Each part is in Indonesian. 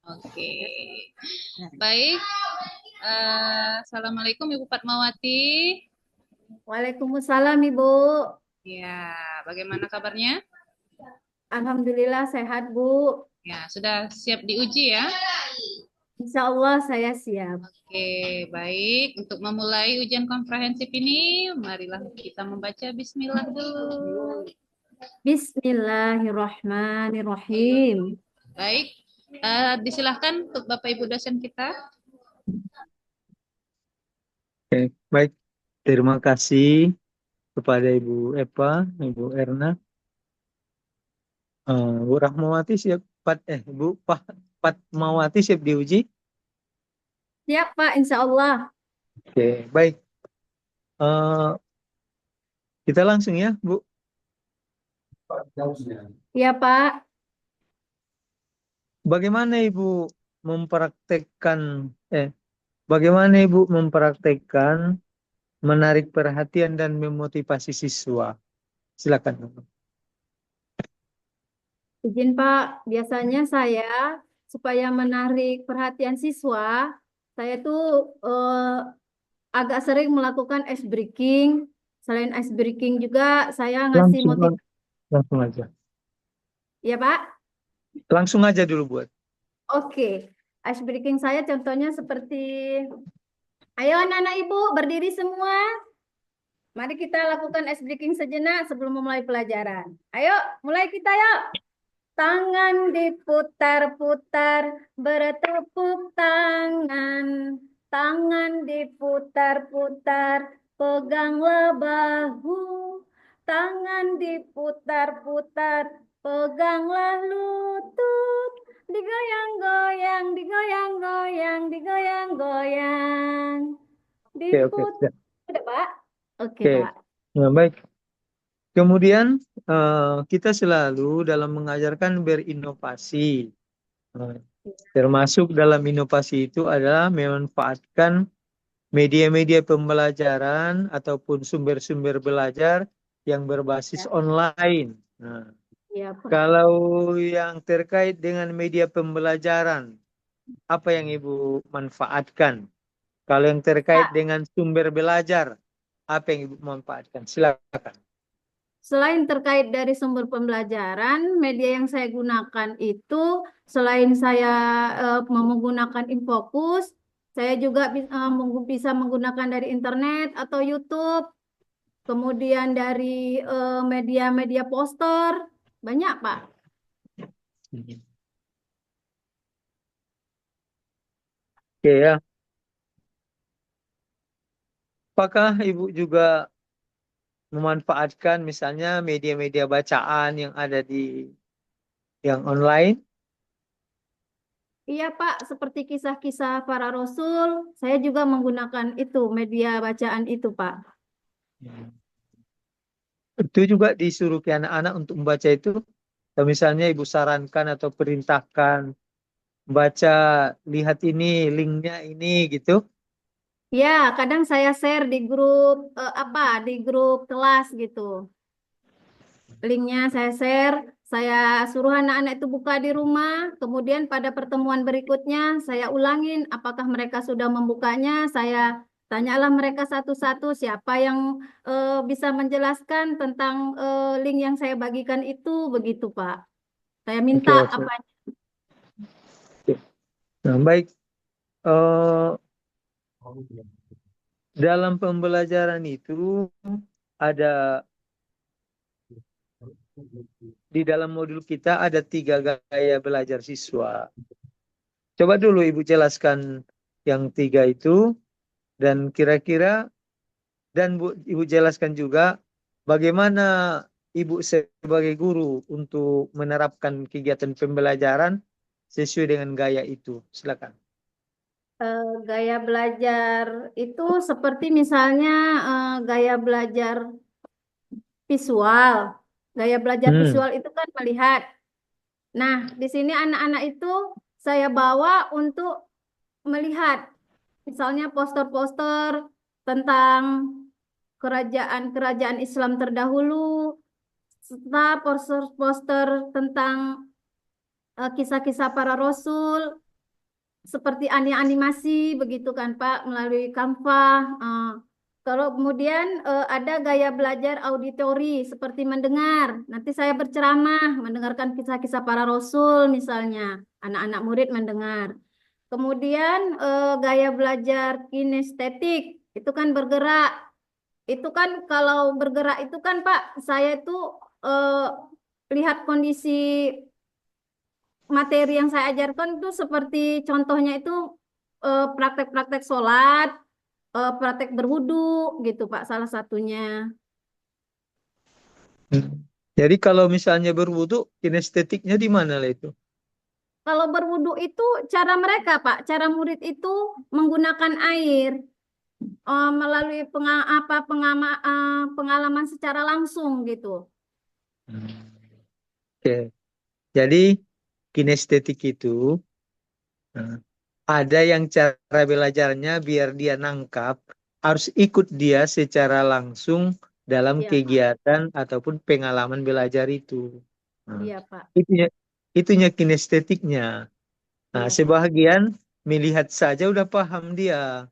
Oke, baik. Assalamualaikum Ibu Fatmawati. Waalaikumsalam Ibu. Ya, bagaimana kabarnya? Alhamdulillah sehat Bu. Ya, sudah siap diuji ya? Insya Allah saya siap. Oke, baik. Untuk memulai ujian komprehensif ini, marilah kita membaca Bismillah dulu. Bismillahirrahmanirrahim. Baik, disilahkan untuk Bapak Ibu dosen kita. Oke, baik. Terima kasih kepada Ibu Eva, Ibu Erna, Bu Rahmawati siap, Bu Fatmawati siap diuji. Siap Pak, Insya Allah. Oke, baik. Eh, kita langsung ya, Bu. Ya Pak. Bagaimana Ibu mempraktekkan, bagaimana Ibu mempraktekkan menarik perhatian dan memotivasi siswa? Silakan. Izin Pak, biasanya saya supaya menarik perhatian siswa, saya tuh agak sering melakukan ice breaking. Selain ice breaking juga saya ngasih Langsung, motivasi. langsung aja. Ya Pak? Langsung aja dulu buat. Oke. Ice breaking saya contohnya seperti, ayo anak-anak ibu berdiri semua. Mari kita lakukan ice breaking sejenak sebelum memulai pelajaran. Ayo, mulai kita yuk. Tangan diputar-putar, bertepuk tangan. Tangan diputar-putar, peganglah bahu. Tangan diputar-putar, peganglah lutut. Digoyang-goyang, digoyang-goyang, digoyang-goyang. Oke, oke. Diputar. Udah, Pak? Oke, Oke, Pak. nah, baik. Kemudian kita selalu dalam mengajarkan berinovasi. Nah, termasuk dalam inovasi itu adalah memanfaatkan media-media pembelajaran ataupun sumber-sumber belajar yang berbasis Ya, online. Nah, ya, Pak. kalau yang terkait dengan media pembelajaran, apa yang Ibu manfaatkan? Kalau yang terkait Pak, dengan sumber belajar, apa yang Ibu manfaatkan? Silakan. selain terkait dari sumber pembelajaran, media yang saya gunakan itu selain saya menggunakan Infokus, saya juga bisa menggunakan dari internet atau YouTube, kemudian dari media-media poster, banyak Pak. Oke ya. Apakah Ibu juga memanfaatkan misalnya media-media bacaan yang ada di yang online? Iya Pak, seperti kisah-kisah para Rasul, saya juga menggunakan itu, media bacaan itu Pak. Itu juga disuruh ke anak-anak untuk membaca itu. Atau misalnya Ibu sarankan atau perintahkan baca, lihat ini, linknya ini gitu. Ya, kadang saya share di grup di grup kelas gitu. Linknya saya share, saya suruh anak-anak itu buka di rumah, kemudian pada pertemuan berikutnya saya ulangin apakah mereka sudah membukanya, saya tanyalah mereka satu-satu siapa yang bisa menjelaskan tentang link yang saya bagikan itu, begitu Pak. Saya minta Oke, oke. apa. Oke. Nah, baik. Eh, dalam pembelajaran itu ada di dalam modul kita ada 3 gaya belajar siswa. Coba dulu Ibu jelaskan yang 3 itu dan kira-kira dan Ibu jelaskan juga bagaimana Ibu sebagai guru untuk menerapkan kegiatan pembelajaran sesuai dengan gaya itu. Silakan. Gaya belajar itu seperti misalnya gaya belajar visual. Gaya belajar Hmm. visual itu kan melihat. Nah, di sini anak-anak itu saya bawa untuk melihat, misalnya poster-poster tentang kerajaan-kerajaan Islam terdahulu, serta poster-poster tentang kisah-kisah para rasul. seperti animasi begitu kan Pak melalui Canva. Kalau kemudian ada gaya belajar auditori seperti mendengar. Nanti saya berceramah, mendengarkan kisah-kisah para rasul misalnya. Anak-anak murid mendengar. Kemudian gaya belajar kinestetik itu kan bergerak. Itu kan kalau bergerak itu kan Pak, saya itu eh, lihat kondisi materi yang saya ajarkan itu seperti contohnya itu praktek-praktek sholat, praktek berwudu gitu Pak salah satunya. Jadi kalau misalnya berwudu, kinestetiknya di mana lah itu? Kalau berwudu itu cara mereka Pak, cara murid itu menggunakan air melalui pengalaman secara langsung gitu. Oke. Jadi kinestetik itu eh, ada yang cara belajarnya biar dia nangkap, harus ikut dia secara langsung dalam Iya Pak, kegiatan ataupun pengalaman belajar itu. Nah, iya Pak, itunya, itunya kinestetiknya. Nah, iya Pak, sebagian melihat saja udah paham dia.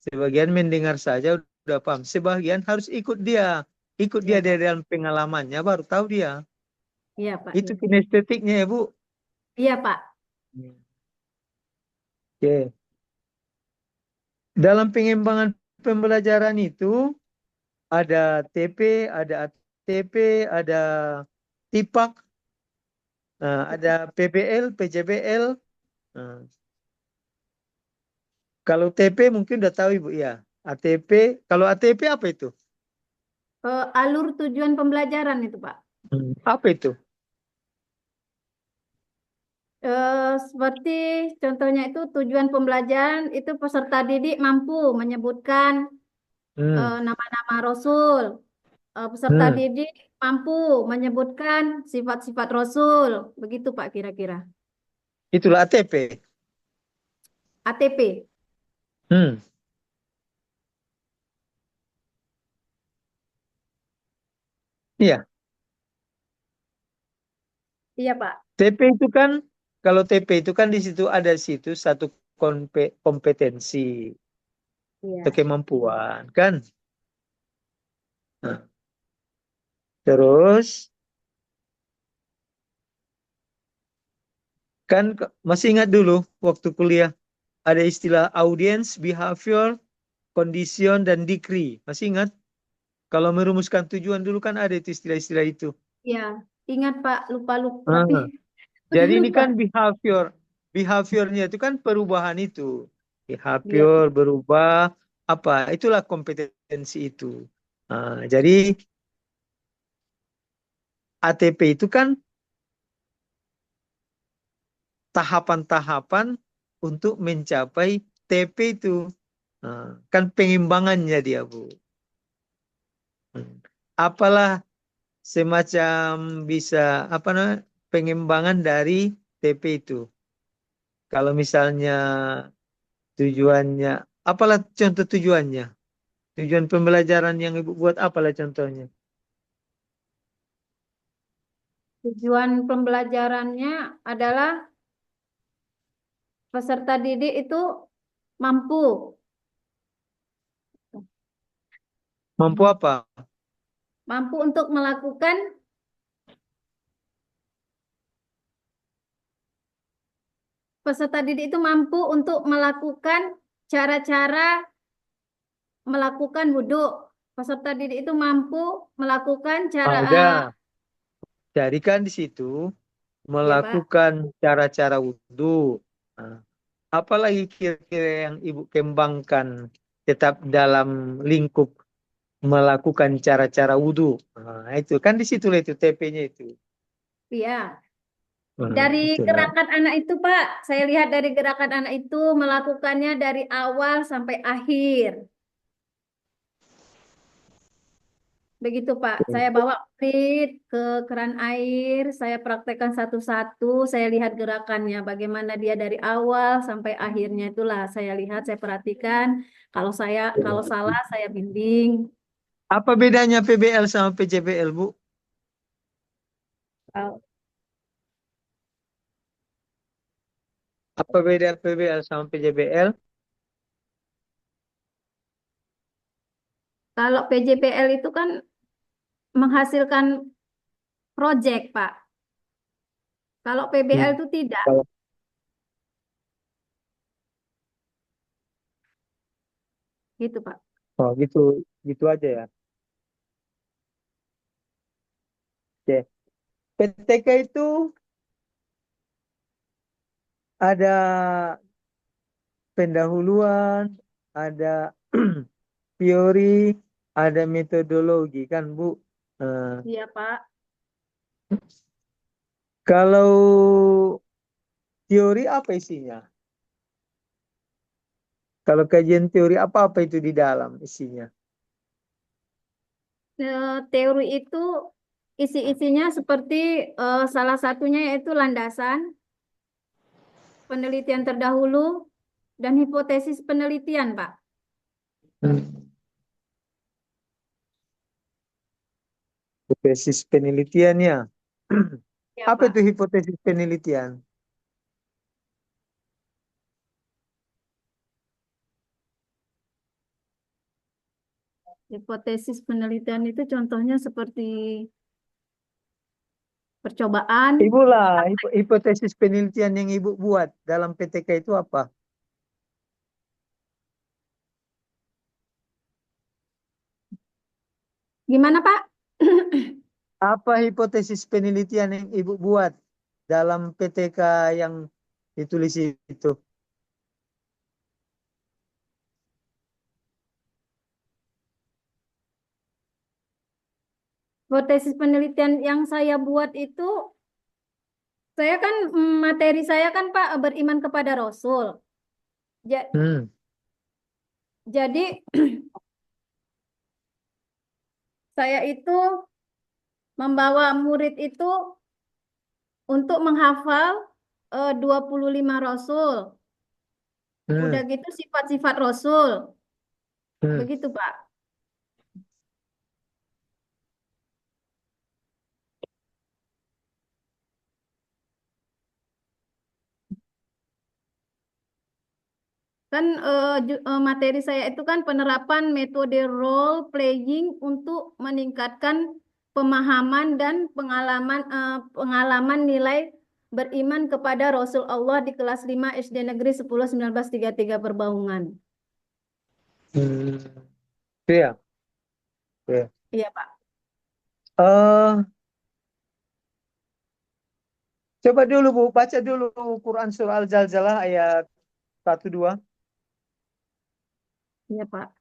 Sebagian mendengar saja udah paham. Sebagian harus ikut dia. Ikut iya dia Pak, dari dalam pengalamannya baru tahu dia. iya Pak, Itu iya, kinestetiknya ya, Bu. iya Pak. Oke. Dalam pengembangan pembelajaran itu ada TP, ada ATP, ada TIPAK, ada PBL, PJBL. Nah, kalau TP mungkin udah tahu Ibu ya. ATP, kalau ATP apa itu? Alur tujuan pembelajaran itu Pak. Apa itu? Seperti contohnya itu tujuan pembelajaran itu peserta didik mampu menyebutkan Hmm. nama-nama Rasul. Peserta Hmm. didik mampu menyebutkan sifat-sifat Rasul. Begitu Pak kira-kira. Itulah ATP. ATP. Hmm. Iya, Iya Pak. TP itu kan, kalau TP itu kan di situ ada situ satu kompetensi atau Iya. kemampuan kan. Nah, terus kan masih ingat dulu waktu kuliah ada istilah audience, behavior, condition, dan decree. Masih ingat? Kalau merumuskan tujuan dulu kan ada itu istilah-istilah itu. Iya. Ingat Pak, lupa-lupa tapi Ah, udah jadi ini lupa. kan behavior. Behaviornya itu kan perubahan itu. Iya Behavior Pak. berubah apa? Itulah kompetensi itu. Jadi ATP itu kan tahapan-tahapan untuk mencapai TP itu. Kan pengimbangannya dia, Bu. Apalah semacam bisa apa namanya pengimbangan dari TP itu. Kalau misalnya tujuannya, apalah contoh tujuannya? Tujuan pembelajaran yang Ibu buat apalah contohnya? Tujuan pembelajarannya adalah peserta didik itu mampu Mampu apa? mampu untuk melakukan peserta didik itu mampu untuk melakukan cara-cara melakukan wudhu. Peserta didik itu mampu melakukan cara Ada. Jadi kan di situ ya Pak. melakukan cara-cara wudhu. Nah, apalagi kira-kira yang Ibu kembangkan tetap dalam lingkup melakukan cara-cara wudhu. Nah, itu kan di situ itu TP-nya itu. Iya. Nah, Dari itulah. gerakan anak itu Pak, saya lihat dari gerakan anak itu melakukannya dari awal sampai akhir. Begitu Pak, saya bawa plit ke keran air, saya praktekkan satu-satu, saya lihat gerakannya, bagaimana dia dari awal sampai akhirnya itulah saya lihat, saya perhatikan. Kalau salah saya bimbing. Apa bedanya PBL sama PJBL, Bu? Kalau Apa beda PBL sama PJBL? Kalau PJPL itu kan menghasilkan proyek, Pak. Kalau PBL Hmm. itu tidak, Kalau gitu, Pak. oh gitu, gitu aja ya. Oke. PTK itu ada pendahuluan, ada teori, ada metodologi kan Bu. Nah, Iya, Pak. kalau teori apa isinya? Kalau kajian teori apa-apa itu di dalam isinya? Teori itu isi-isinya seperti salah satunya yaitu landasan, penelitian terdahulu, dan hipotesis penelitian, Pak. Hmm. Hipotesis penelitiannya. Ya, Apa itu Pak. hipotesis penelitian? Hipotesis penelitian itu contohnya seperti percobaan. Ibu lah, hipotesis penelitian yang Ibu buat dalam PTK itu apa? Gimana, Pak? Apa hipotesis penelitian yang Ibu buat dalam PTK yang ditulis itu? Hipotesis penelitian yang saya buat itu, saya kan materi saya kan Pak beriman kepada Rasul. Ja- Hmm. Jadi saya itu membawa murid itu untuk menghafal 25 Rasul. Udah Hmm. gitu sifat-sifat Rasul. Hmm. Begitu Pak. Kan materi saya itu kan penerapan metode role playing untuk meningkatkan pemahaman dan pengalaman nilai beriman kepada Rasul Allah di kelas 5 SD Negeri 10 1933 Perbaungan. Hmm. Itu ya. Oke. Iya, Pak. Eh, coba dulu Bu, baca dulu Quran surah Al-Zalzalah ayat 1 2. Iya, Pak.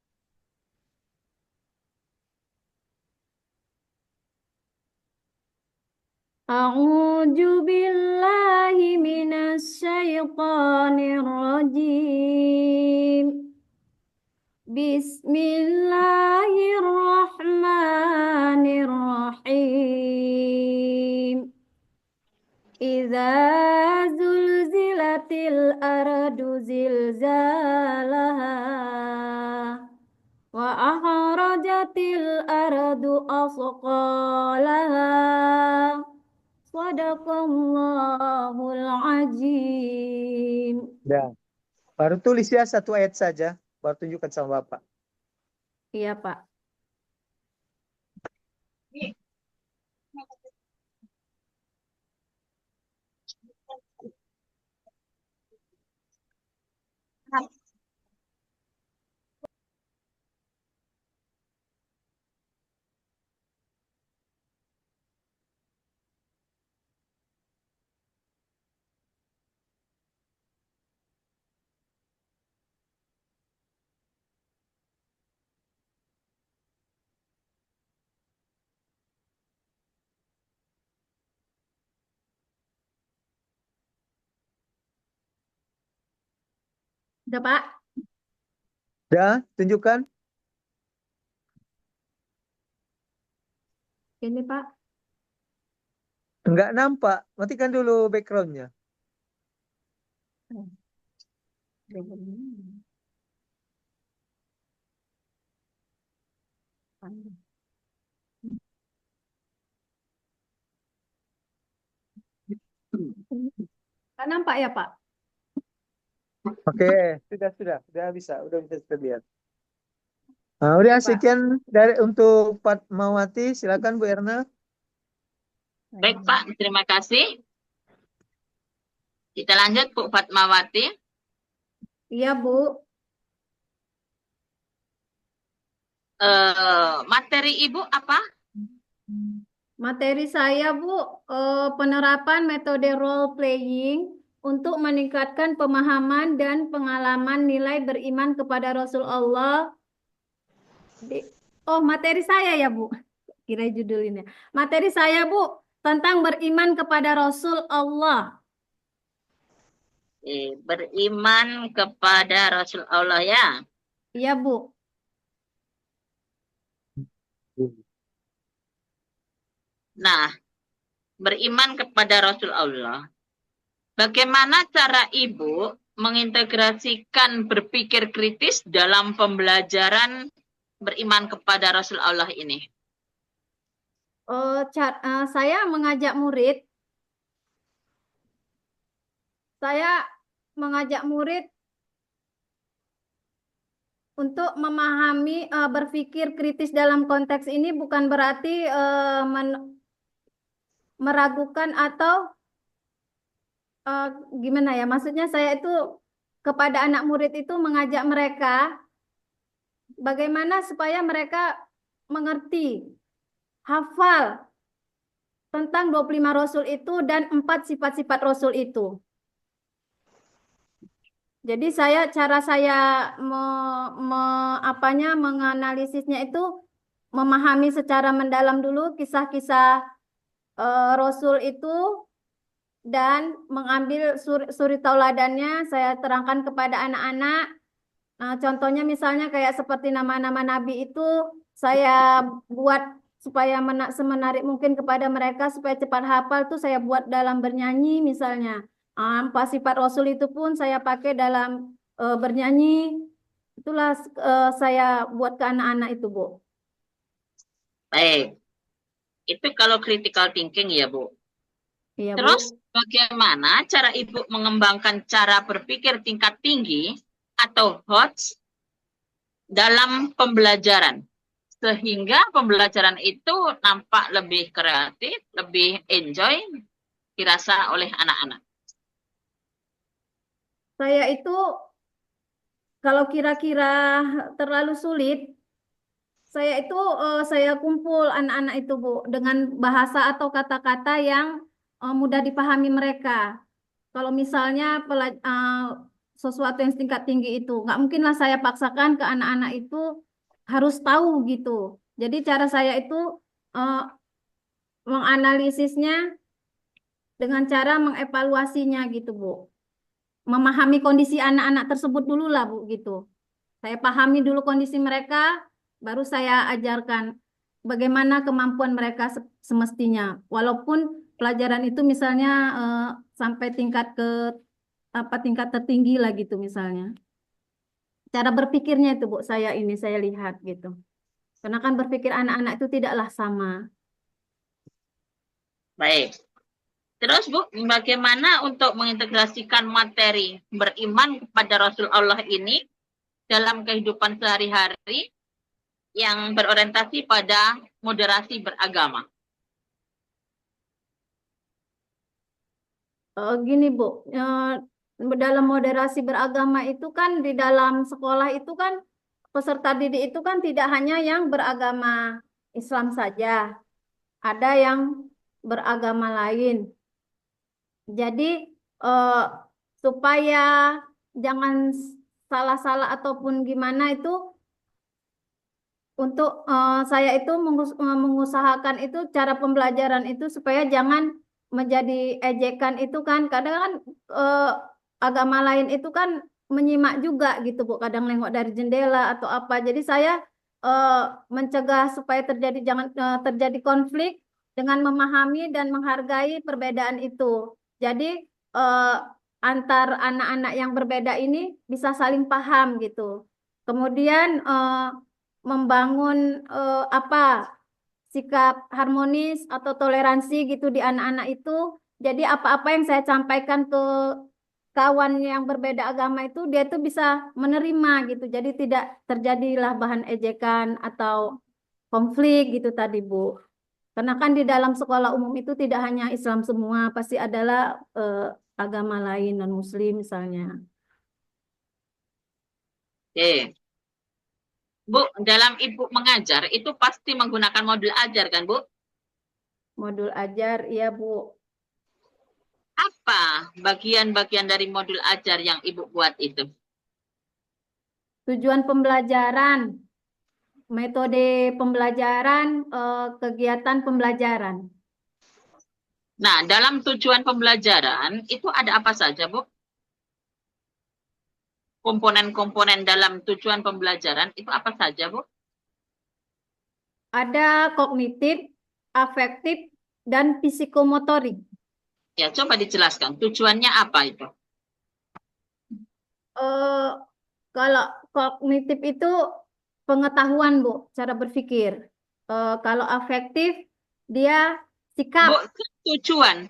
A'udzu billahi minasy syaithanir rajim. Bismillahirrahmanirrahim. Idza zulzilatil ardu zilzalaha wa akhrajatil ardu asqalaha. Sadaqallahul azim. Dah. Baru tulis ya satu ayat saja, baru tunjukkan sama Bapak. Iya, Pak. Udah, Pak. Dah, tunjukkan. Ini, Pak. Enggak nampak. Matikan dulu backgroundnya. Nggak nampak ya, Pak? Oke, sudah bisa kita lihat. Nah, udah Coba. sekian dari untuk Fatmawati, silakan Bu Erna. Baik, Pak. Terima kasih. Kita lanjut, Bu Fatmawati. Iya, Bu. Materi Ibu apa? Materi saya, Bu, penerapan metode role playing untuk meningkatkan pemahaman dan pengalaman nilai beriman kepada Rasul Allah. Oh, materi saya ya, Bu. Kira judulnya. Materi saya, Bu, tentang beriman kepada Rasul Allah. Beriman kepada Rasul Allah ya. Iya, Bu. Nah, beriman kepada Rasul Allah. Bagaimana cara Ibu mengintegrasikan berpikir kritis dalam pembelajaran beriman kepada Rasul Allah ini? Saya mengajak murid. Saya mengajak murid untuk memahami berpikir kritis dalam konteks ini bukan berarti meragukan atau gimana ya? Maksudnya saya itu kepada anak murid itu mengajak mereka bagaimana supaya mereka mengerti, hafal tentang 25 Rasul itu dan 4 sifat-sifat Rasul itu. Jadi cara saya menganalisisnya itu memahami secara mendalam dulu kisah-kisah Rasul itu dan mengambil suri tauladannya saya terangkan kepada anak-anak. Nah, contohnya misalnya kayak seperti nama-nama nabi itu saya buat supaya semenarik mungkin kepada mereka supaya cepat hafal tuh saya buat dalam bernyanyi misalnya. Empat sifat Rasul itu pun saya pakai dalam bernyanyi. Itulah saya buat ke anak-anak itu, Bu. Baik. Itu kalau critical thinking ya, Bu. Iya, Bu. Terus bagaimana cara Ibu mengembangkan cara berpikir tingkat tinggi atau HOTS dalam pembelajaran? Sehingga pembelajaran itu nampak lebih kreatif, lebih enjoy dirasa oleh anak-anak. Saya itu kalau kira-kira terlalu sulit, saya kumpul anak-anak itu, Bu, dengan bahasa atau kata-kata yang mudah dipahami mereka. Kalau misalnya sesuatu yang tingkat tinggi itu, nggak mungkinlah saya paksakan ke anak-anak itu harus tahu gitu. Jadi cara saya itu menganalisisnya dengan cara mengevaluasinya gitu, Bu. Memahami kondisi anak-anak tersebut dulu lah, Bu, gitu. Saya pahami dulu kondisi mereka, baru saya ajarkan bagaimana kemampuan mereka semestinya. Walaupun pelajaran itu misalnya sampai tingkat tingkat tertinggi lah gitu misalnya. Cara berpikirnya itu, Bu, saya lihat gitu. Karena kan berpikir anak-anak itu tidaklah sama. Baik. Terus Bu, bagaimana untuk mengintegrasikan materi beriman kepada Rasul Allah ini dalam kehidupan sehari-hari yang berorientasi pada moderasi beragama? Gini, Bu, dalam moderasi beragama itu kan di dalam sekolah itu kan peserta didik itu kan tidak hanya yang beragama Islam saja, ada yang beragama lain. Jadi supaya jangan salah-salah ataupun gimana itu untuk saya itu mengusahakan itu cara pembelajaran itu supaya jangan menjadi ejekan itu kan kadang kan agama lain itu kan menyimak juga gitu Bu kadang nengok dari jendela atau apa jadi saya mencegah supaya jangan terjadi konflik dengan memahami dan menghargai perbedaan itu jadi antar anak-anak yang berbeda ini bisa saling paham gitu kemudian membangun sikap harmonis atau toleransi gitu di anak-anak itu. Jadi apa-apa yang saya sampaikan ke kawan yang berbeda agama itu dia tuh bisa menerima gitu. Jadi tidak terjadilah bahan ejekan atau konflik gitu tadi, Bu. Karena kan di dalam sekolah umum itu tidak hanya Islam semua, pasti adalah agama lain non-Muslim misalnya. Oke. Bu, dalam Ibu mengajar itu pasti menggunakan modul ajar kan, Bu? Modul ajar, iya Bu. Apa bagian-bagian dari modul ajar yang Ibu buat itu? Tujuan pembelajaran, metode pembelajaran, kegiatan pembelajaran. Nah, dalam tujuan pembelajaran itu ada apa saja, Bu? Komponen-komponen dalam tujuan pembelajaran itu apa saja, Bu? Ada kognitif, afektif, dan psikomotorik. Ya, coba dijelaskan. Tujuannya apa itu? Eh, Kalau kognitif itu pengetahuan, Bu, cara berpikir. Kalau afektif, dia sikap. Bu,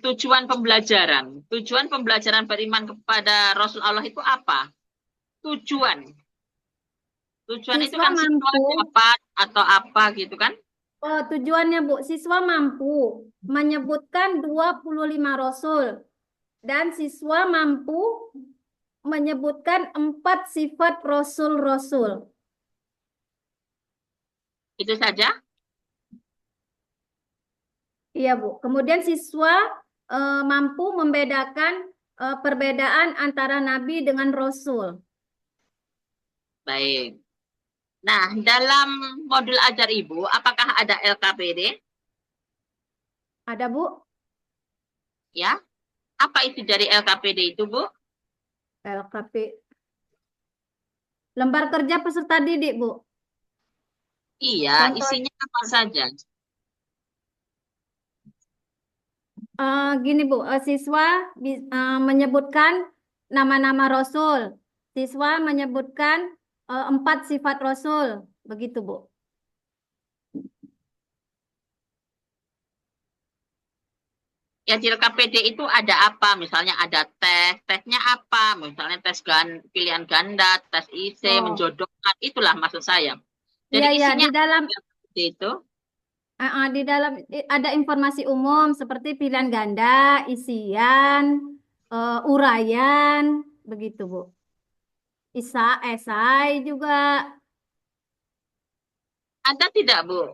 tujuan pembelajaran. Tujuan pembelajaran beriman kepada Rasul Allah itu apa? Tujuan. Tujuan itu Siswa kan siswa mampu, dapat atau apa gitu kan? tujuannya, Bu, siswa mampu menyebutkan 25 rasul. Dan siswa mampu menyebutkan 4 sifat rasul-rasul. Itu saja? Iya, Bu. Kemudian siswa mampu membedakan perbedaan antara nabi dengan rasul. Baik. Nah, dalam modul ajar Ibu, apakah ada LKPD? Ada, Bu? Ya. Apa isi dari LKPD itu, Bu? LKP. Lembar kerja peserta didik, Bu. Iya, Contoh, isinya apa saja? gini, Bu. Siswa menyebutkan nama-nama rasul. Siswa menyebutkan 4 sifat rasul. Begitu, Bu. Ya, di LKPD itu ada apa? Misalnya ada tesnya apa? Misalnya pilihan ganda, tes IC, Oh, menjodohkan, itulah maksud saya. Jadi iya, iya. isinya Di dalam seperti itu. Ada informasi umum seperti pilihan ganda, isian, uraian, begitu, Bu. Esai juga Ada tidak, Bu?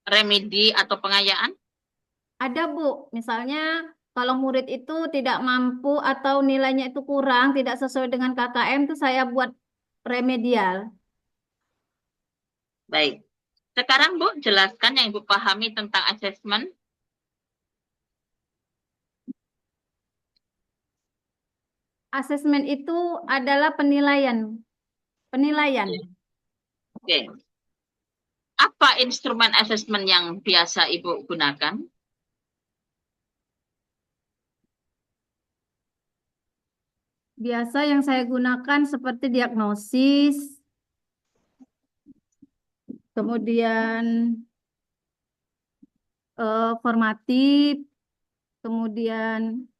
Remedi atau pengayaan? ada, Bu. Misalnya kalau murid itu tidak mampu atau nilainya itu kurang, tidak sesuai dengan KKM, itu saya buat remedial. Baik. Sekarang, Bu, jelaskan yang Ibu pahami tentang asesmen. Asesmen itu adalah penilaian. Penilaian. Oke. Apa instrumen asesmen yang biasa Ibu gunakan? Biasa yang saya gunakan seperti diagnosis, kemudian formatif, kemudian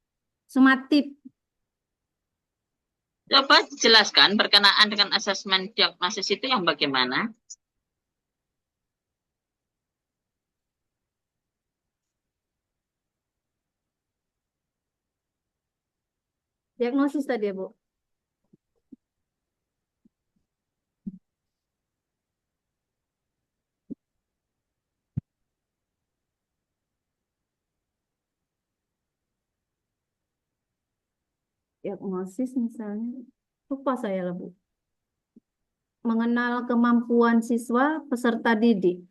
sumatif. Coba jelaskan berkenaan dengan asesmen diagnosis itu yang bagaimana? Diagnosis tadi ya, Bu. Diagnosis misalnya, lupa saya lah, Bu. Mengenal kemampuan siswa peserta didik.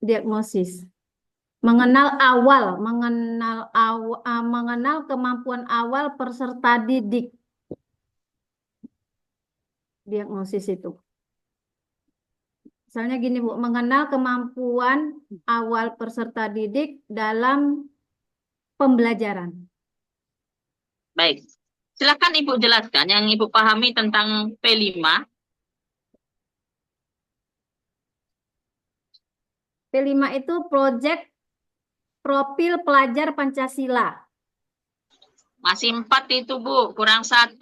Diagnosis. Mengenal kemampuan awal peserta didik. Diagnosis itu. Misalnya gini, Bu, mengenal kemampuan awal peserta didik dalam pembelajaran. Baik. Silakan Ibu jelaskan yang Ibu pahami tentang P5. P5 itu Profil pelajar Pancasila. Masih 4 itu, Bu. Kurang 1.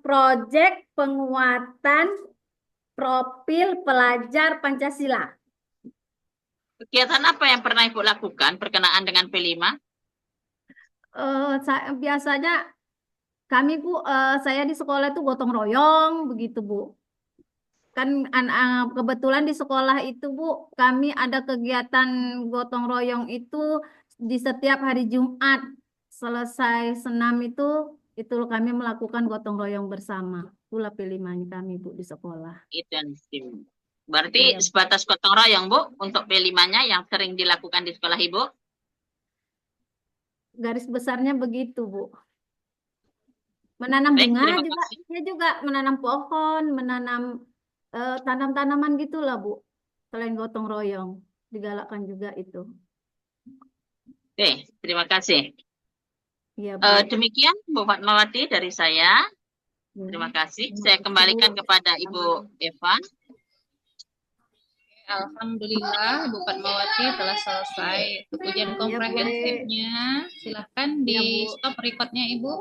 Proyek penguatan profil pelajar Pancasila. Kegiatan apa yang pernah Ibu lakukan berkenaan dengan P5? Biasanya kami Bu, saya di sekolah itu gotong royong begitu Bu. Kan kebetulan di sekolah itu Bu, kami ada kegiatan gotong royong itu di setiap hari Jumat. Selesai senam itu kami melakukan gotong royong bersama. Itulah P5-nya kami Bu di sekolah. Berarti Iya. sebatas gotong royong, Bu, untuk P5-nya yang sering dilakukan di sekolah Ibu? Garis besarnya begitu Bu. Menanam Baik, bunga terima juga, kasih. ya juga menanam pohon, menanam tanam-tanaman gitulah Bu. Selain gotong royong, digalakkan juga itu. Oke, terima kasih. Iya Bu. Demikian Bu Fatmawati dari saya. Terima kasih. Saya kembalikan kepada Ibu Eva. Alhamdulillah, Bu Fatmawati telah selesai untuk ujian komprehensifnya. Silahkan Iya, Bu. di stop recordnya, Ibu.